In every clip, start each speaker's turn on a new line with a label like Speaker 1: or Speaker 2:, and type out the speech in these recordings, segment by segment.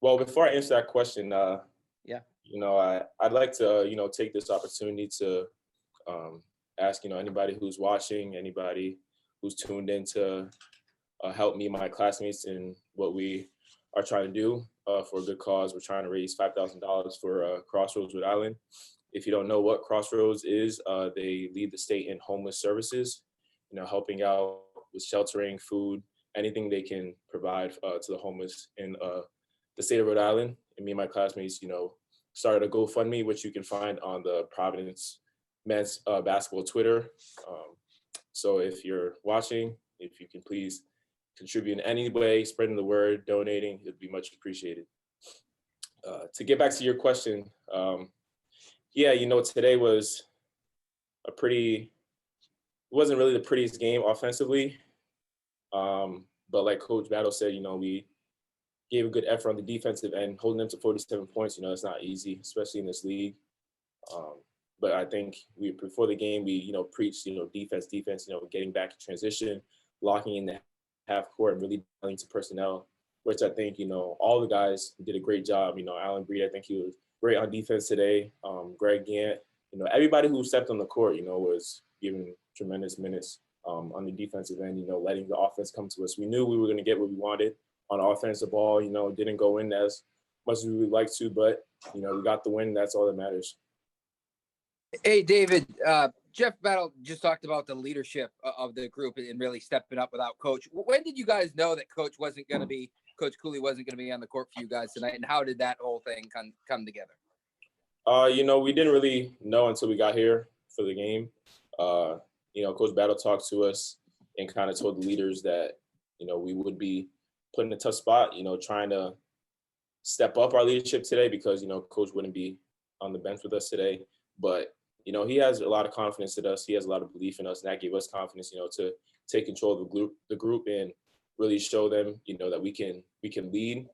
Speaker 1: Well, before I answer that question,
Speaker 2: Yeah.
Speaker 1: I'd like to, take this opportunity to ask, anybody who's watching, anybody who's tuned in to help me and my classmates in what we are trying to do for a good cause. We're trying to raise $5,000 for Crossroads Rhode Island. If you don't know what Crossroads is, they lead the state in homeless services, helping out with sheltering, food, anything they can provide to the homeless in the state of Rhode Island. And me and my classmates, started a GoFundMe, which you can find on the Providence men's basketball Twitter. So if you're watching, if you can please contribute in any way, spreading the word, donating, it'd be much appreciated. To get back to your question, today was it wasn't really the prettiest game offensively. But like Coach Battle said, we gave a good effort on the defensive end, holding them to 47 points. It's not easy, especially in this league. But I think before the game, we, preached, defense, getting back in transition, locking in the half court and really dealing to personnel, which I think, all the guys did a great job. Alan Breed, I think he was great on defense today. Greg Gant, everybody who stepped on the court, was given tremendous minutes on the defensive end, letting the offense come to us. We knew we were going to get what we wanted on offense. The ball, didn't go in as much as we would like to, but, we got the win. That's all that matters.
Speaker 2: Hey, David, Jeff Battle just talked about the leadership of the group and really stepping up without Coach. When did you guys know that Coach Cooley wasn't going to be on the court for you guys tonight, and how did that whole thing come together?
Speaker 1: We didn't really know until we got here for the game. Coach Battle talked to us and kind of told the leaders that, we would be put in a tough spot, trying to step up our leadership today because, Coach wouldn't be on the bench with us today. But, he has a lot of confidence in us. He has a lot of belief in us, and that gave us confidence, to take control of the group and really show them, that we can lead.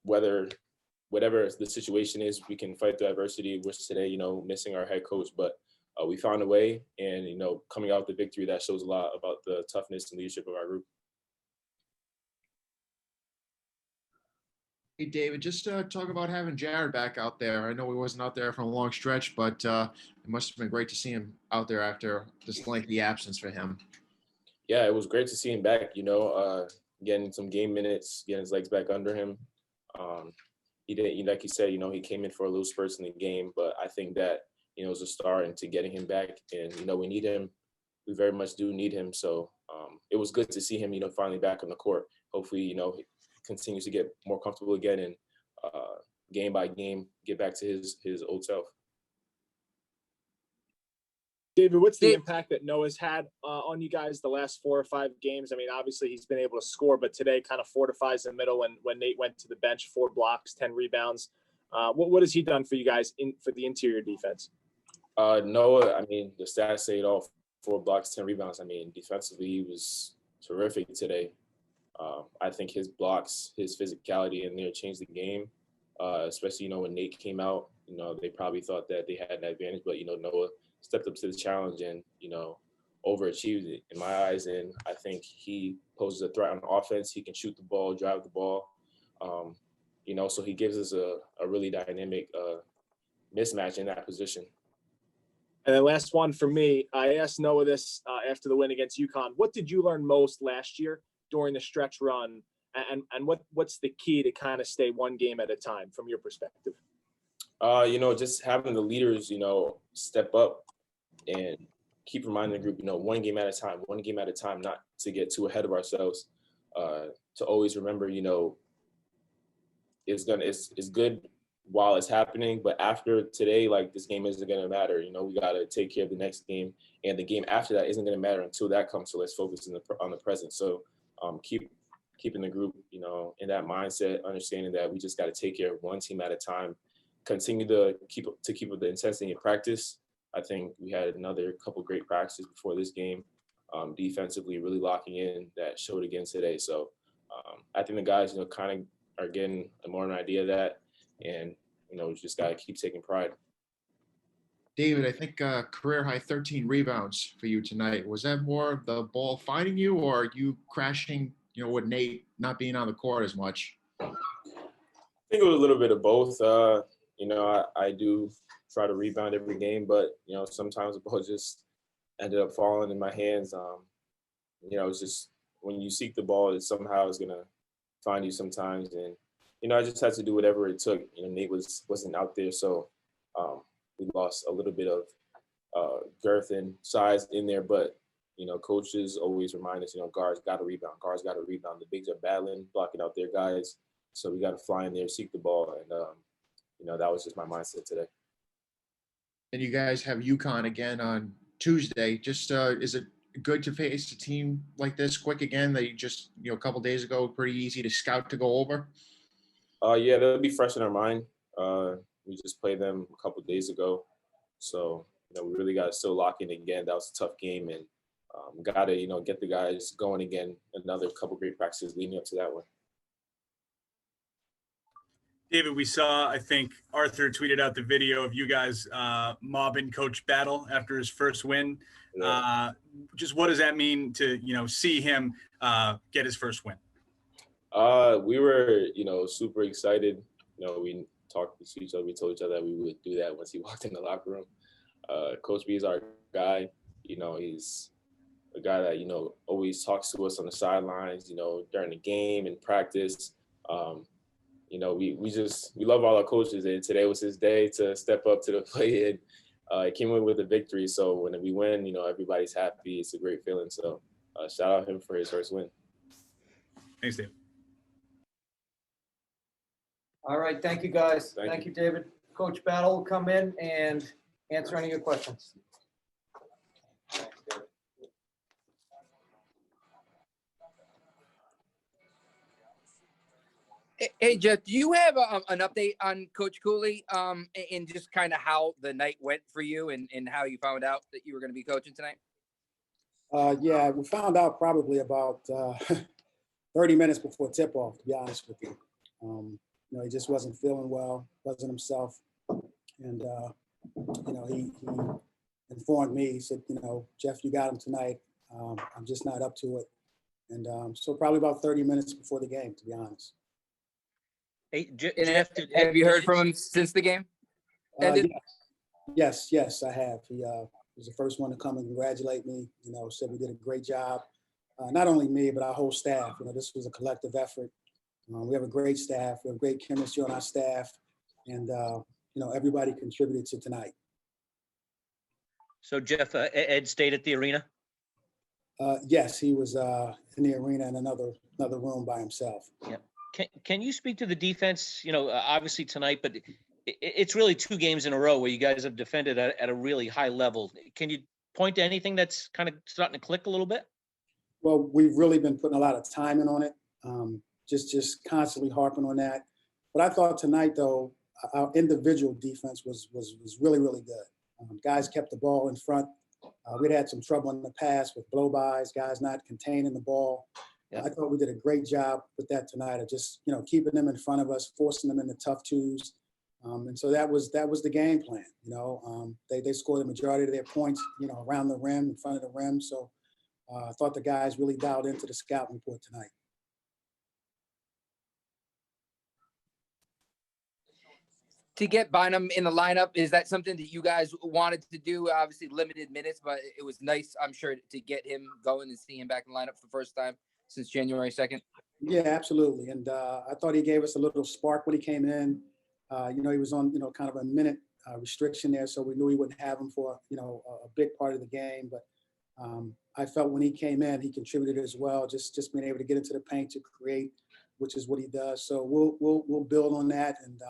Speaker 1: Whatever the situation is, we can fight through adversity, which today, missing our head coach, but we found a way, and, coming out with the victory, that shows a lot about the toughness and leadership of our group.
Speaker 3: Hey, David, just talk about having Jared back out there. I know he wasn't out there for a long stretch, but it must have been great to see him out there after this lengthy absence for him.
Speaker 1: Yeah, it was great to see him back, getting some game minutes, getting his legs back under him. He didn't, like you said, he came in for a little spurts in the game, but I think that, it was a start into getting him back. And, we need him. We very much do need him. So it was good to see him, finally back on the court. Hopefully, he continues to get more comfortable again and game by game, get back to his old self.
Speaker 4: David, what's the impact that Noah's had on you guys the last 4 or 5 games? I mean, obviously he's been able to score, but today kind of fortifies the middle when Nate went to the bench, 4 blocks, 10 rebounds. What has he done for you guys for the interior defense?
Speaker 1: Noah, I mean, the stats say it all, 4 blocks, 10 rebounds. I mean, defensively, he was terrific today. I think his blocks, his physicality in there changed the game, especially, when Nate came out. They probably thought that they had an advantage, but, Noah stepped up to the challenge and, overachieved it in my eyes. And I think he poses a threat on offense. He can shoot the ball, drive the ball. So he gives us a really dynamic mismatch in that position.
Speaker 4: And then last one for me, I asked Noah this after the win against UConn. What did you learn most last year during the stretch run? And what's the key to kind of stay one game at a time from your perspective?
Speaker 1: Just having the leaders, step up and keep reminding the group, one game at a time, not to get too ahead of ourselves, to always remember, it's good while it's happening, but after today, like, this game isn't going to matter. We got to take care of the next game, and the game after that isn't going to matter until that comes. So let's focus on the present. So keeping the group, in that mindset, understanding that we just got to take care of one team at a time, continue to keep up the intensity in practice. I think we had another couple great practices before this game, defensively really locking in, that showed again today. So I think the guys, kind of are getting more of an idea of that, and we just got to keep taking pride.
Speaker 3: David, I think career high 13 rebounds for you tonight. Was that more the ball finding you, or you crashing, with Nate not being on the court as much?
Speaker 1: I think it was a little bit of both. You know, I do try to rebound every game, but you know, sometimes the ball just ended up falling in my hands. You know, it's just when you seek the ball, it somehow is gonna find you sometimes. And you know, I just had to do whatever it took. You know, Nate wasn't out there, so we lost a little bit of girth and size in there. But you know, coaches always remind us, you know, guards got to rebound. Guards got to rebound. The bigs are battling, blocking out their guys. So we got to fly in there, seek the ball, and you know, that was just my mindset today.
Speaker 3: And you guys have UConn again on Tuesday. Just is it good to face a team like this quick again? They just, you know, a couple days ago, pretty easy to scout to go over.
Speaker 1: Yeah, they'll be fresh in our mind. We just played them a couple days ago, so you know, we really got to still lock in again. That was a tough game, and got to, you know, get the guys going again. Another couple great practices leading up to that one.
Speaker 5: David, we saw, I think Arthur tweeted out the video of you guys mobbing Coach Battle after his first win.
Speaker 1: Yeah.
Speaker 5: Just what does that mean to, you know, see him get his first win?
Speaker 1: We were, you know, super excited. You know, we talked to each other. We told each other that we would do that once he walked in the locker room. Coach B is our guy. You know, he's a guy that, you know, always talks to us on the sidelines, you know, during the game and practice. You know, we love all our coaches, and today was his day to step up to the plate, and came in with a victory. So when we win, you know, everybody's happy. It's a great feeling. So shout out him for his first win.
Speaker 5: Thanks, David.
Speaker 6: All right, thank you, guys.
Speaker 1: Thank
Speaker 6: Thank you, David. Coach Battle will come in and answer any of your questions.
Speaker 2: Hey, Jeff, do you have an update on Coach Cooley and just kind of how the night went for you and how you found out that you were going to be coaching tonight?
Speaker 7: Yeah, we found out probably about 30 minutes before tip-off, to be honest with you. You know, he just wasn't feeling well, wasn't himself. And, you know, he informed me, he said, you know, Jeff, you got him tonight. I'm just not up to it. And so probably about 30 minutes before the game, to be honest.
Speaker 8: Hey,
Speaker 2: And
Speaker 8: Jeff,
Speaker 2: have you heard from him since the game ended?
Speaker 7: Yes, I have. He was the first one to come and congratulate me. You know, said we did a great job. Not only me, but our whole staff. You know, this was a collective effort. We have a great staff. We have great chemistry on our staff. And, you know, everybody contributed to tonight.
Speaker 8: So Jeff, Ed stayed at the arena?
Speaker 7: Yes, he was in the arena in another room by himself.
Speaker 8: Yeah. Can you speak to the defense, you know, obviously tonight, but it's really 2 games in a row where you guys have defended at a really high level. Can you point to anything that's kind of starting to click a little bit?
Speaker 7: Well, we've really been putting a lot of time in on it, just constantly harping on that. But I thought tonight, though, our individual defense was really, really good. Guys kept the ball in front. We'd had some trouble in the past with blow-bys, guys not containing the ball. Yeah. I thought we did a great job with that tonight of just, you know, keeping them in front of us, forcing them into tough twos. And so that was the game plan. You know, they scored the majority of their points, you know, around the rim, in front of the rim. So I thought the guys really dialed into the scout report tonight.
Speaker 2: To get Bynum in the lineup, is that something that you guys wanted to do? Obviously limited minutes, but it was nice, I'm sure, to get him going and see him back in the lineup for the first time since January 2nd.
Speaker 7: Yeah, absolutely. And I thought he gave us a little spark when he came in. You know, he was on, you know, kind of a minute restriction there, so we knew he wouldn't have him for, you know, a big part of the game. But I felt when he came in, he contributed as well, just being able to get into the paint to create, which is what he does. So we'll build on that and,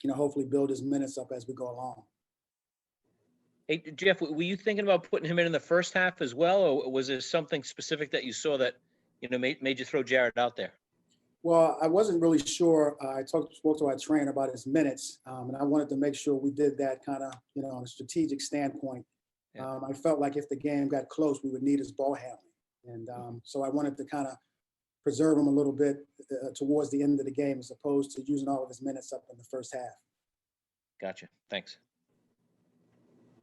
Speaker 7: you know, hopefully build his minutes up as we go along.
Speaker 8: Hey, Jeff, were you thinking about putting him in the first half as well, or was there something specific that you saw that, you know, made you throw Jared out there?
Speaker 7: Well, I wasn't really sure. I spoke to our trainer about his minutes, and I wanted to make sure we did that kind of, you know, on a strategic standpoint.
Speaker 8: Yeah.
Speaker 7: I felt like if the game got close, we would need his ball handling. And so I wanted to kind of preserve him a little bit towards the end of the game as opposed to using all of his minutes up in the first half.
Speaker 8: Gotcha. Thanks.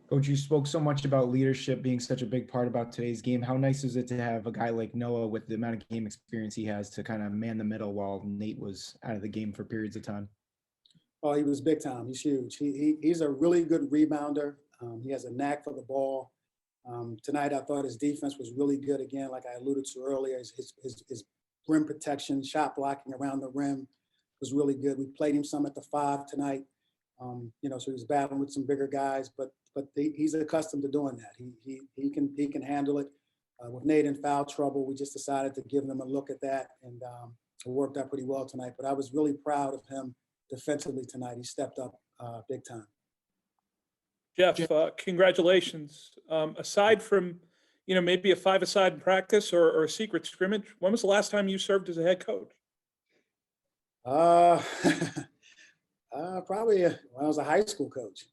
Speaker 9: Coach, you spoke so much about leadership being such a big part about today's game. How nice is it to have a guy like Noah with the amount of game experience he has to kind of man the middle while Nate was out of the game for periods of time?
Speaker 7: Oh, he was big time. He's huge. He's a really good rebounder. He has a knack for the ball. Tonight, I thought his defense was really good again, like I alluded to earlier. His rim protection, shot blocking around the rim was really good. We played him some at the 5 tonight. So he was battling with some bigger guys, but he's accustomed to doing that. He can handle it. With Nate in foul trouble, we just decided to give him a look at that, and it worked out pretty well tonight. But I was really proud of him defensively tonight. He stepped up big time.
Speaker 10: Jeff, congratulations. Aside from, maybe a 5-a-side in practice or a secret scrimmage, when was the last time you served as a head coach?
Speaker 7: Probably when I was a high school coach.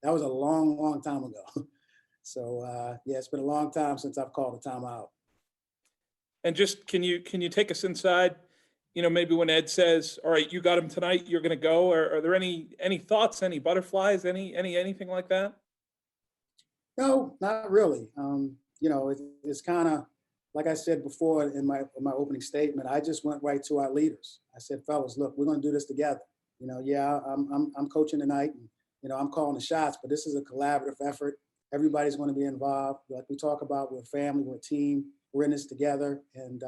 Speaker 7: That was a long, long time ago. So yeah, it's been a long time since I've called a timeout.
Speaker 10: And just can you take us inside? Maybe when Ed says, "All right, you got him tonight, you're going to go." Are there any thoughts, any butterflies, anything like that?
Speaker 7: No, not really. It's kind of like I said before in my opening statement. I just went right to our leaders. I said, "Fellas, look, we're going to do this together. Yeah, I'm coaching tonight, and I'm calling the shots, but this is a collaborative effort. Everybody's going to be involved. Like we talk about, we're a family, we're a team, we're in this together." And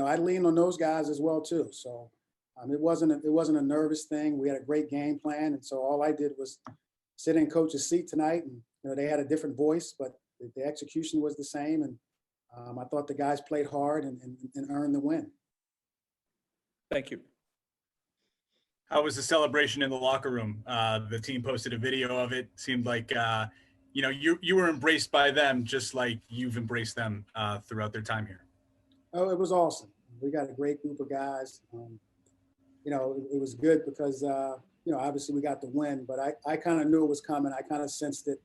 Speaker 7: I lean on those guys as well too. So it wasn't a nervous thing. We had a great game plan, and so all I did was sit in coach's seat tonight. And they had a different voice, but the execution was the same. And I thought the guys played hard and earned the win.
Speaker 10: Thank you.
Speaker 5: How was the celebration in the locker room? The team posted a video of it. Seemed like you were embraced by them, just like you've embraced them throughout their time here.
Speaker 7: Oh, it was awesome. We got a great group of guys. It was good because obviously we got the win, but I kind of knew it was coming. I kind of sensed it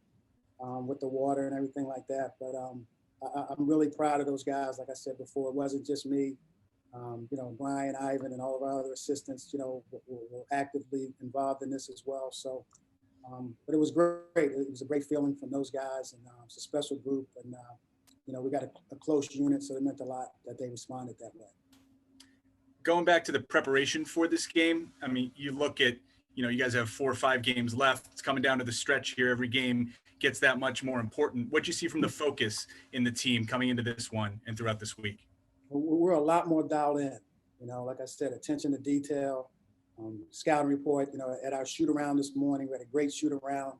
Speaker 7: with the water and everything like that. But I'm really proud of those guys. Like I said before, it wasn't just me. Brian, Ivan, and all of our other assistants, were actively involved in this as well. So, but it was great. It was a great feeling from those guys, and it's a special group. And, we got a close unit, so it meant a lot that they responded that way.
Speaker 5: Going back to the preparation for this game, I mean, you look at, you guys have 4 or 5 games left. It's coming down to the stretch here. Every game gets that much more important. What do you see from the focus in the team coming into this one and throughout this week?
Speaker 7: We're a lot more dialed in, like I said, attention to detail, scouting report, at our shoot around this morning, we had a great shoot around.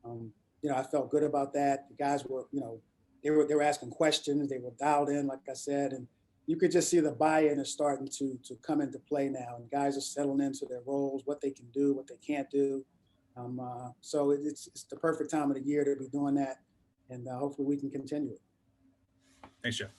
Speaker 7: I felt good about that. The guys were, they were asking questions. They were dialed in, like I said, and you could just see the buy-in is starting to come into play now, and guys are settling into their roles, what they can do, what they can't do. So it's the perfect time of the year to be doing that, and hopefully we can continue it.
Speaker 5: Thanks, Jeff.